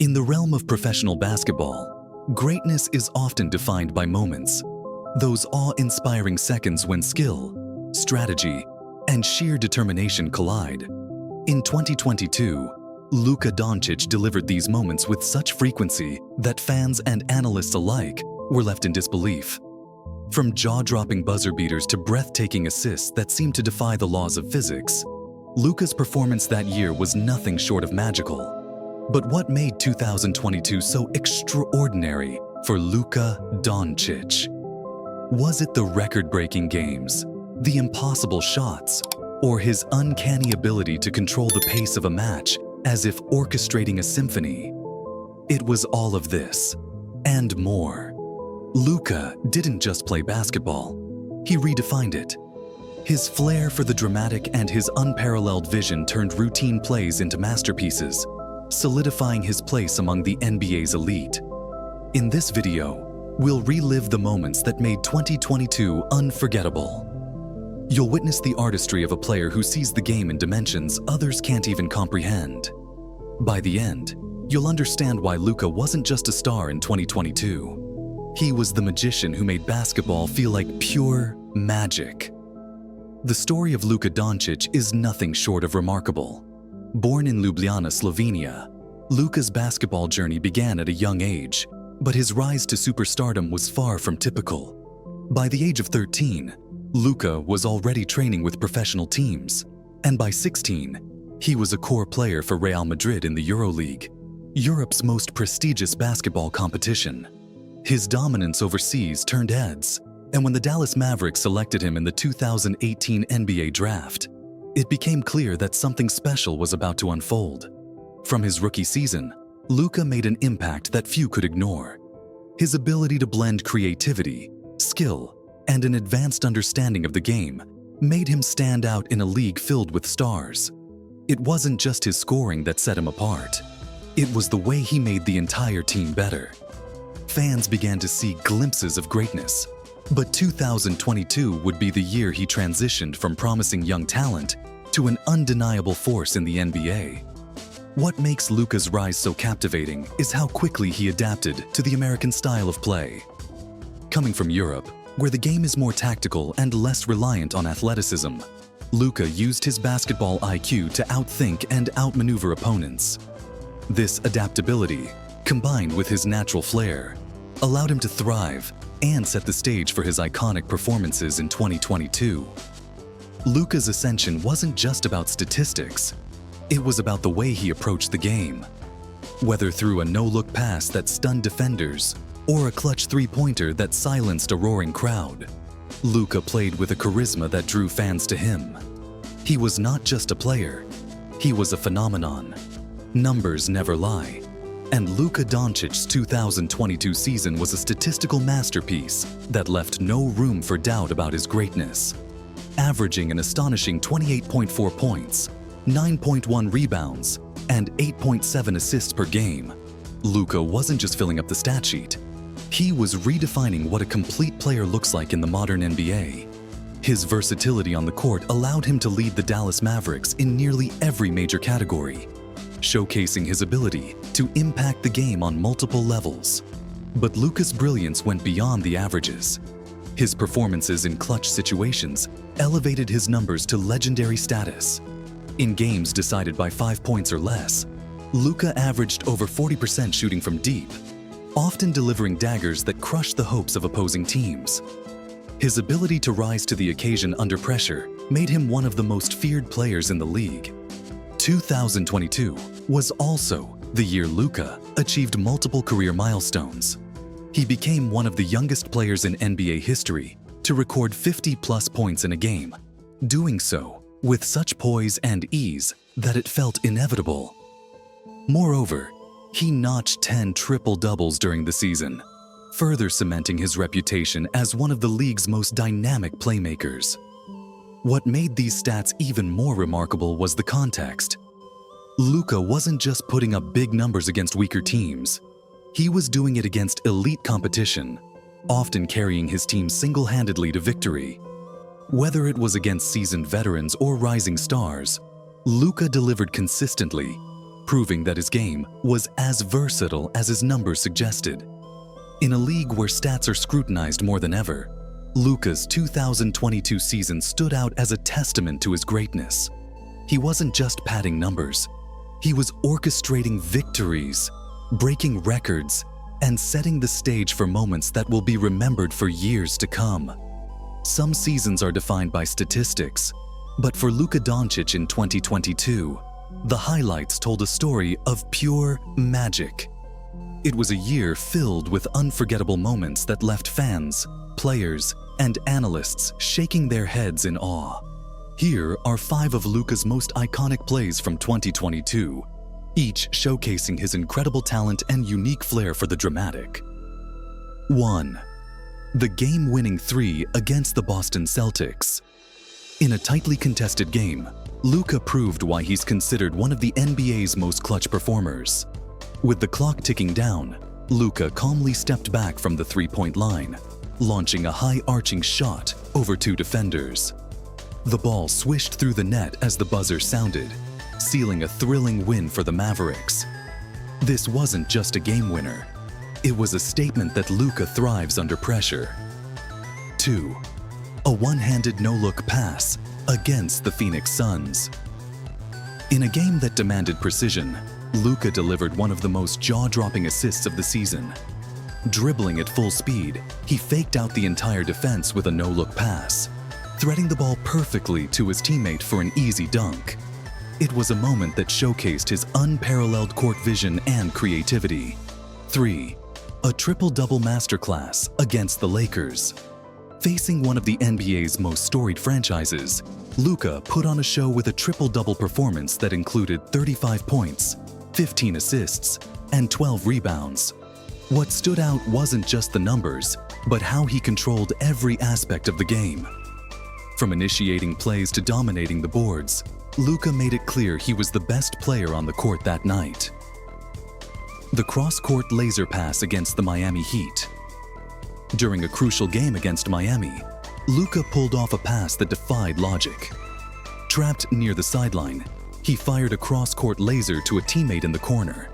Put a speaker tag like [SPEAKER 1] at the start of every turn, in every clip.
[SPEAKER 1] In the realm of professional basketball, greatness is often defined by moments, those awe-inspiring seconds when skill, strategy, and sheer determination collide. In 2022, Luka Dončić delivered these moments with such frequency that fans and analysts alike were left in disbelief. From jaw-dropping buzzer beaters to breathtaking assists that seemed to defy the laws of physics, Luka's performance that year was nothing short of magical. But what made 2022 so extraordinary for Luka Dončić? Was it the record-breaking games, the impossible shots, or his uncanny ability to control the pace of a match as if orchestrating a symphony? It was all of this, and more. Luka didn't just play basketball, he redefined it. His flair for the dramatic and his unparalleled vision turned routine plays into masterpieces, solidifying his place among the NBA's elite. In this video, we'll relive the moments that made 2022 unforgettable. You'll witness the artistry of a player who sees the game in dimensions others can't even comprehend. By the end, you'll understand why Luka wasn't just a star in 2022. He was the magician who made basketball feel like pure magic. The story of Luka Dončić is nothing short of remarkable. Born in Ljubljana, Slovenia, Luka's basketball journey began at a young age, but his rise to superstardom was far from typical. By the age of 13, Luka was already training with professional teams, and by 16, he was a core player for Real Madrid in the EuroLeague, Europe's most prestigious basketball competition. His dominance overseas turned heads, and when the Dallas Mavericks selected him in the 2018 NBA draft, it became clear that something special was about to unfold. From his rookie season, Luka made an impact that few could ignore. His ability to blend creativity, skill, and an advanced understanding of the game made him stand out in a league filled with stars. It wasn't just his scoring that set him apart. It was the way he made the entire team better. Fans began to see glimpses of greatness, but 2022 would be the year he transitioned from promising young talent to an undeniable force in the NBA. What makes Luka's rise so captivating is how quickly he adapted to the American style of play. Coming from Europe, where the game is more tactical and less reliant on athleticism, Luka used his basketball IQ to outthink and outmaneuver opponents. This adaptability, combined with his natural flair, allowed him to thrive and set the stage for his iconic performances in 2022. Luka's ascension wasn't just about statistics, it was about the way he approached the game. Whether through a no-look pass that stunned defenders or a clutch three-pointer that silenced a roaring crowd, Luka played with a charisma that drew fans to him. He was not just a player, he was a phenomenon. Numbers never lie, and Luka Dončić's 2022 season was a statistical masterpiece that left no room for doubt about his greatness. Averaging an astonishing 28.4 points, 9.1 rebounds, and 8.7 assists per game, Luka wasn't just filling up the stat sheet. He was redefining what a complete player looks like in the modern NBA. His versatility on the court allowed him to lead the Dallas Mavericks in nearly every major category, showcasing his ability to impact the game on multiple levels. But Luka's brilliance went beyond the averages. His performances in clutch situations elevated his numbers to legendary status. In games decided by 5 points or less, Luka averaged over 40% shooting from deep, often delivering daggers that crushed the hopes of opposing teams. His ability to rise to the occasion under pressure made him one of the most feared players in the league. 2022 was also the year Luka achieved multiple career milestones. He became one of the youngest players in NBA history to record 50-plus points in a game, doing so with such poise and ease that it felt inevitable. Moreover, he notched 10 triple-doubles during the season, further cementing his reputation as one of the league's most dynamic playmakers. What made these stats even more remarkable was the context. Luka wasn't just putting up big numbers against weaker teams. He was doing it against elite competition, often carrying his team single-handedly to victory. Whether it was against seasoned veterans or rising stars, Luka delivered consistently, proving that his game was as versatile as his numbers suggested. In a league where stats are scrutinized more than ever, Luka's 2022 season stood out as a testament to his greatness. He wasn't just padding numbers, he was orchestrating victories, breaking records, and setting the stage for moments that will be remembered for years to come. Some seasons are defined by statistics, but for Luka Dončić in 2022, the highlights told a story of pure magic. It was a year filled with unforgettable moments that left fans, players, and analysts shaking their heads in awe. Here are 5 of Luka's most iconic plays from 2022, each showcasing his incredible talent and unique flair for the dramatic. 1. The game-winning 3 against the Boston Celtics. In a tightly contested game, Luka proved why he's considered one of the NBA's most clutch performers. With the clock ticking down, Luka calmly stepped back from the three-point line, launching a high-arching shot over 2 defenders. The ball swished through the net as the buzzer sounded, sealing a thrilling win for the Mavericks. This wasn't just a game winner. It was a statement that Luka thrives under pressure. 2. A one-handed no-look pass against the Phoenix Suns. In a game that demanded precision, Luka delivered one of the most jaw-dropping assists of the season. Dribbling at full speed, he faked out the entire defense with a no-look pass, threading the ball perfectly to his teammate for an easy dunk. It was a moment that showcased his unparalleled court vision and creativity. 3. A triple-double masterclass against the Lakers. Facing one of the NBA's most storied franchises, Luka put on a show with a triple-double performance that included 35 points, 15 assists, and 12 rebounds. What stood out wasn't just the numbers, but how he controlled every aspect of the game. From initiating plays to dominating the boards, Luka made it clear he was the best player on the court that night. The cross-court laser pass against the Miami Heat. During a crucial game against Miami, Luka pulled off a pass that defied logic. Trapped near the sideline, he fired a cross-court laser to a teammate in the corner,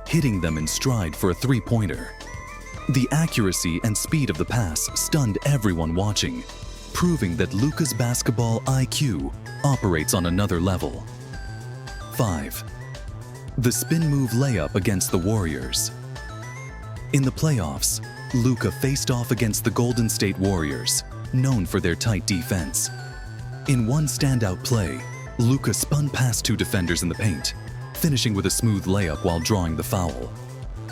[SPEAKER 1] hitting them in stride for a three-pointer. The accuracy and speed of the pass stunned everyone watching, proving that Luka's basketball IQ operates on another level. 5. The spin move layup against the Warriors. In the playoffs, Luka faced off against the Golden State Warriors, known for their tight defense. In one standout play, Luka spun past 2 defenders in the paint, finishing with a smooth layup while drawing the foul.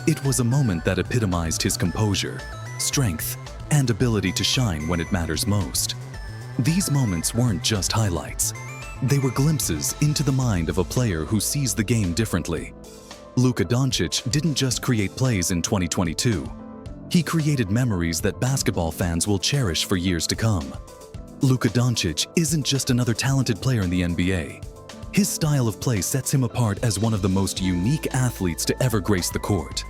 [SPEAKER 1] It was a moment that epitomized his composure, strength, and ability to shine when it matters most. These moments weren't just highlights. They were glimpses into the mind of a player who sees the game differently. Luka Dončić didn't just create plays in 2022. He created memories that basketball fans will cherish for years to come. Luka Dončić isn't just another talented player in the NBA. His style of play sets him apart as one of the most unique athletes to ever grace the court.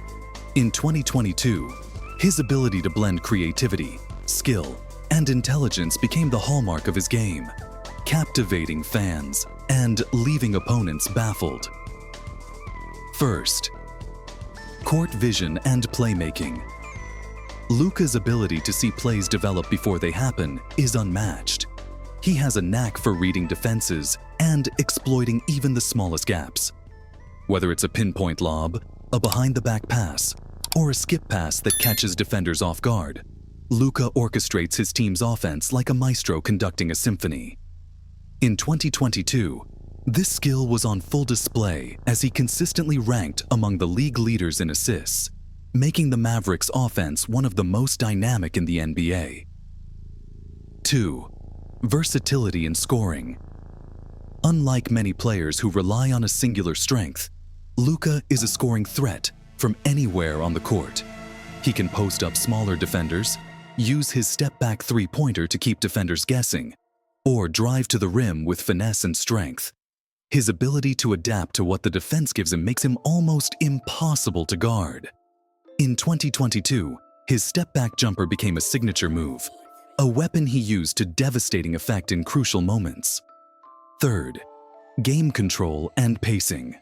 [SPEAKER 1] In 2022, his ability to blend creativity, skill, and intelligence became the hallmark of his game, captivating fans and leaving opponents baffled. First, court vision and playmaking. Luka's ability to see plays develop before they happen is unmatched. He has a knack for reading defenses and exploiting even the smallest gaps. Whether it's a pinpoint lob, a behind-the-back pass, or a skip pass that catches defenders off guard, Luka orchestrates his team's offense like a maestro conducting a symphony. In 2022, this skill was on full display as he consistently ranked among the league leaders in assists, making the Mavericks' offense one of the most dynamic in the NBA. 2. Versatility in scoring. Unlike many players who rely on a singular strength, Luka is a scoring threat from anywhere on the court. He can post up smaller defenders, use his step-back three-pointer to keep defenders guessing, or drive to the rim with finesse and strength. His ability to adapt to what the defense gives him makes him almost impossible to guard. In 2022, his step-back jumper became a signature move, a weapon he used to devastating effect in crucial moments. Third, game control and pacing.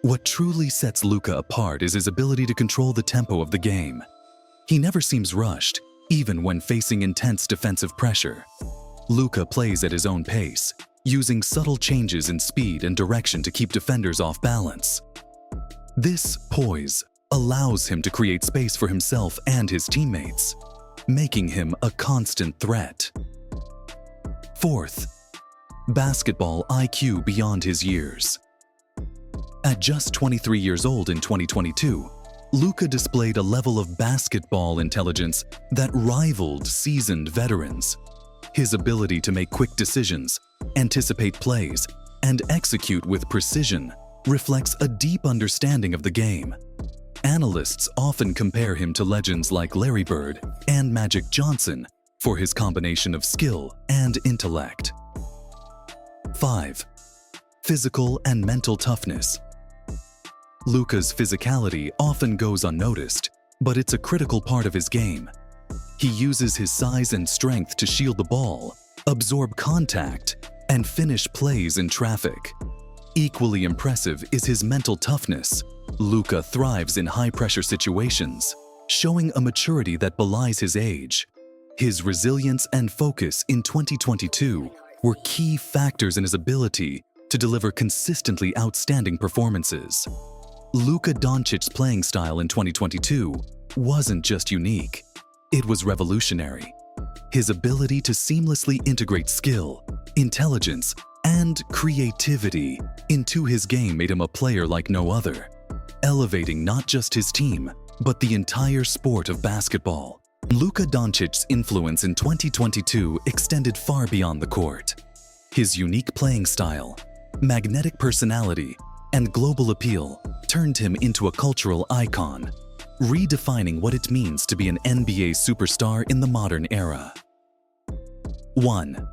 [SPEAKER 1] What truly sets Luka apart is his ability to control the tempo of the game. He never seems rushed, even when facing intense defensive pressure. Luka plays at his own pace, using subtle changes in speed and direction to keep defenders off balance. This poise allows him to create space for himself and his teammates, making him a constant threat. Fourth, basketball IQ beyond his years. At just 23 years old in 2022, Luka displayed a level of basketball intelligence that rivaled seasoned veterans. His ability to make quick decisions, anticipate plays, and execute with precision reflects a deep understanding of the game. Analysts often compare him to legends like Larry Bird and Magic Johnson for his combination of skill and intellect. 5. Physical and mental toughness. Luka's physicality often goes unnoticed, but it's a critical part of his game. He uses his size and strength to shield the ball, absorb contact, and finish plays in traffic. Equally impressive is his mental toughness. Luka thrives in high-pressure situations, showing a maturity that belies his age. His resilience and focus in 2022 were key factors in his ability to deliver consistently outstanding performances. Luka Dončić's playing style in 2022 wasn't just unique, it was revolutionary. His ability to seamlessly integrate skill, intelligence, and creativity into his game made him a player like no other, elevating not just his team, but the entire sport of basketball. Luka Dončić's influence in 2022 extended far beyond the court. His unique playing style, magnetic personality, and global appeal turned him into a cultural icon, redefining what it means to be an NBA superstar in the modern era. 1.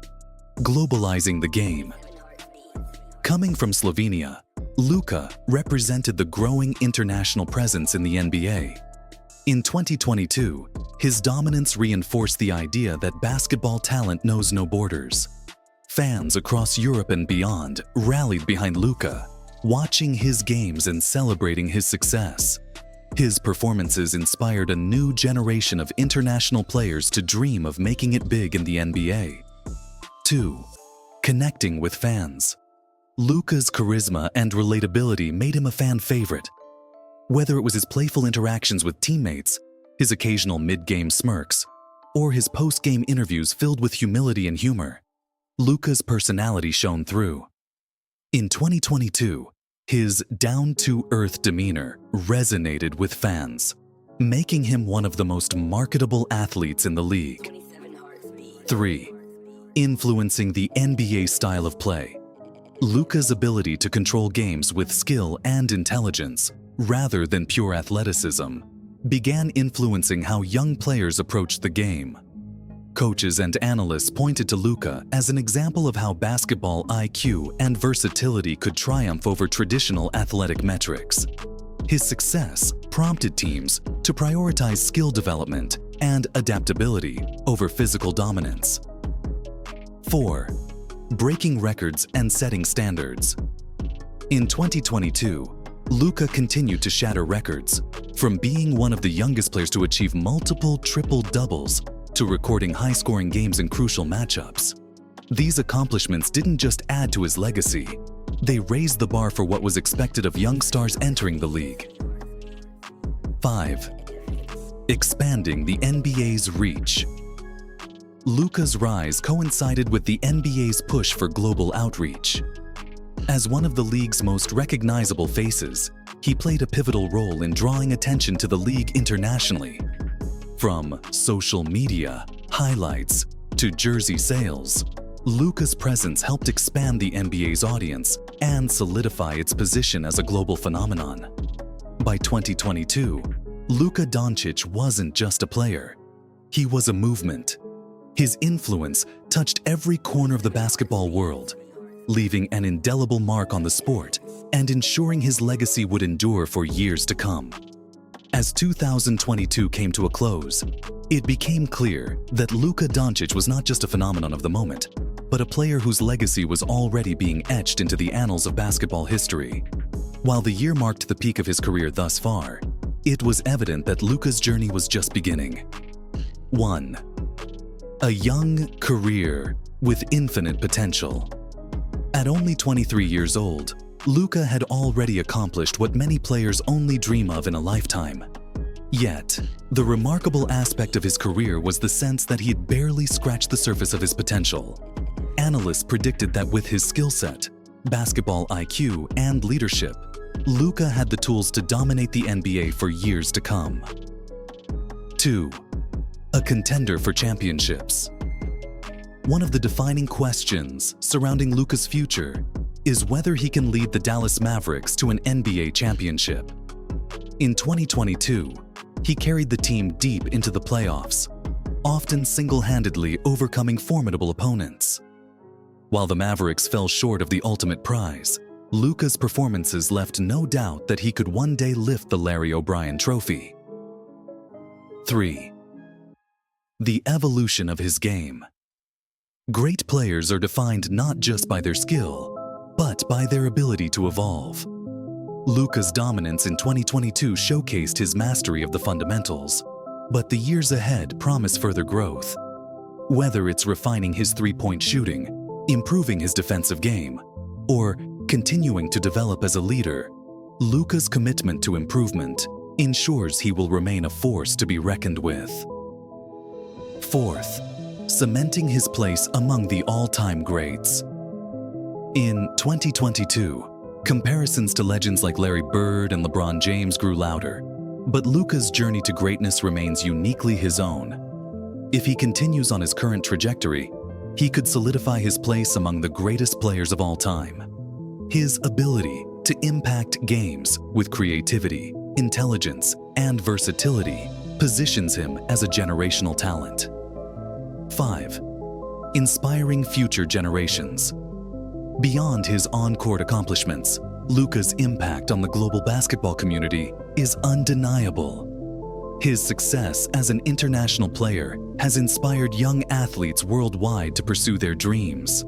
[SPEAKER 1] Globalizing the game. Coming from Slovenia, Luka represented the growing international presence in the NBA. In 2022, his dominance reinforced the idea that basketball talent knows no borders. Fans across Europe and beyond rallied behind Luka, watching his games and celebrating his success. His performances inspired a new generation of international players to dream of making it big in the NBA. 2. Connecting with fans. Luka's charisma and relatability made him a fan favorite. Whether it was his playful interactions with teammates, his occasional mid-game smirks, or his post-game interviews filled with humility and humor, Luka's personality shone through. In 2022, his down-to-earth demeanor resonated with fans, making him one of the most marketable athletes in the league. 3. Influencing the NBA style of play. Luka's ability to control games with skill and intelligence, rather than pure athleticism, began influencing how young players approached the game. Coaches and analysts pointed to Luka as an example of how basketball IQ and versatility could triumph over traditional athletic metrics. His success prompted teams to prioritize skill development and adaptability over physical dominance. 4. Breaking records and setting standards. In 2022, Luka continued to shatter records, from being one of the youngest players to achieve multiple triple-doubles to recording high-scoring games in crucial matchups. These accomplishments didn't just add to his legacy, they raised the bar for what was expected of young stars entering the league. 5. Expanding the NBA's reach. Luka's rise coincided with the NBA's push for global outreach. As one of the league's most recognizable faces, he played a pivotal role in drawing attention to the league internationally. From social media, highlights, to jersey sales, Luka's presence helped expand the NBA's audience and solidify its position as a global phenomenon. By 2022, Luka Dončić wasn't just a player, he was a movement. His influence touched every corner of the basketball world, leaving an indelible mark on the sport and ensuring his legacy would endure for years to come. As 2022 came to a close, it became clear that Luka Dončić was not just a phenomenon of the moment, but a player whose legacy was already being etched into the annals of basketball history. While the year marked the peak of his career thus far, it was evident that Luka's journey was just beginning. 1. A young career with infinite potential. At only 23 years old, Luka had already accomplished what many players only dream of in a lifetime. Yet, the remarkable aspect of his career was the sense that he had barely scratched the surface of his potential. Analysts predicted that with his skill set, basketball IQ, and leadership, Luka had the tools to dominate the NBA for years to come. 2. A contender for championships. One of the defining questions surrounding Luka's future is whether he can lead the Dallas Mavericks to an NBA championship. In 2022, he carried the team deep into the playoffs, often single-handedly overcoming formidable opponents. While the Mavericks fell short of the ultimate prize, Luka's performances left no doubt that he could one day lift the Larry O'Brien Trophy. 3. The evolution of his game. Great players are defined not just by their skill, but by their ability to evolve. Luka's dominance in 2022 showcased his mastery of the fundamentals, but the years ahead promise further growth. Whether it's refining his three-point shooting, improving his defensive game, or continuing to develop as a leader, Luka's commitment to improvement ensures he will remain a force to be reckoned with. 4th, cementing his place among the all-time greats. In 2022, comparisons to legends like Larry Bird and LeBron James grew louder, but Luka's journey to greatness remains uniquely his own. If he continues on his current trajectory, he could solidify his place among the greatest players of all time. His ability to impact games with creativity, intelligence, and versatility positions him as a generational talent. 5. Inspiring future generations. Beyond his on-court accomplishments, Luka's impact on the global basketball community is undeniable. His success as an international player has inspired young athletes worldwide to pursue their dreams.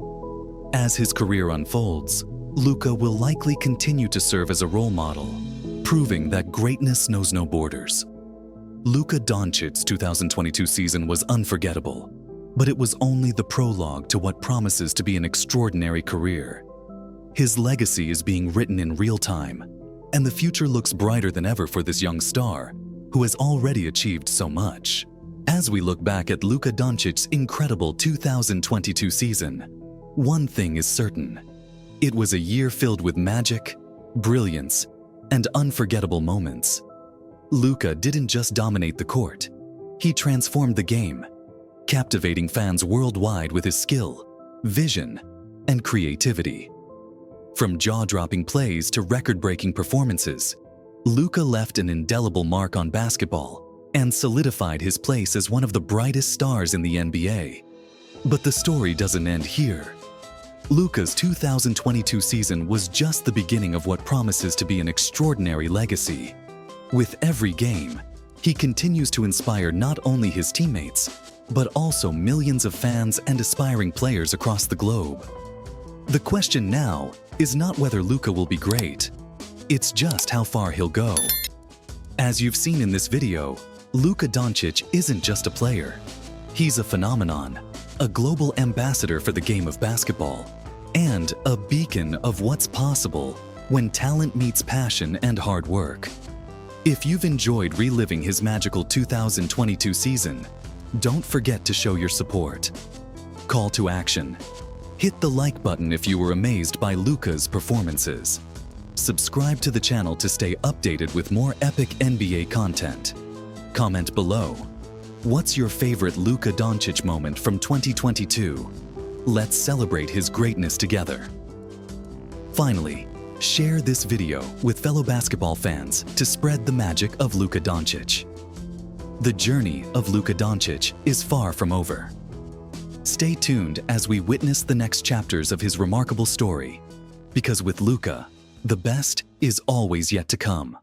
[SPEAKER 1] As his career unfolds, Luka will likely continue to serve as a role model, proving that greatness knows no borders. Luka Dončić's 2022 season was unforgettable, but it was only the prologue to what promises to be an extraordinary career. His legacy is being written in real time, and the future looks brighter than ever for this young star, who has already achieved so much. As we look back at Luka Dončić's incredible 2022 season, one thing is certain. It was a year filled with magic, brilliance, and unforgettable moments. Luka didn't just dominate the court. He transformed the game, captivating fans worldwide with his skill, vision, and creativity. From jaw-dropping plays to record-breaking performances, Luka left an indelible mark on basketball and solidified his place as one of the brightest stars in the NBA. But the story doesn't end here. Luka's 2022 season was just the beginning of what promises to be an extraordinary legacy. With every game, he continues to inspire not only his teammates, but also millions of fans and aspiring players across the globe. The question now is not whether Luka will be great, it's just how far he'll go. As you've seen in this video, Luka Dončić isn't just a player. He's a phenomenon, a global ambassador for the game of basketball, and a beacon of what's possible when talent meets passion and hard work. If you've enjoyed reliving his magical 2022 season, don't forget to show your support. Call to action. Hit the like button if you were amazed by Luka's performances. Subscribe to the channel to stay updated with more epic NBA content. Comment below. What's your favorite Luka Dončić moment from 2022? Let's celebrate his greatness together. Finally, share this video with fellow basketball fans to spread the magic of Luka Dončić. The journey of Luka Dončić is far from over. Stay tuned as we witness the next chapters of his remarkable story, because with Luka, the best is always yet to come.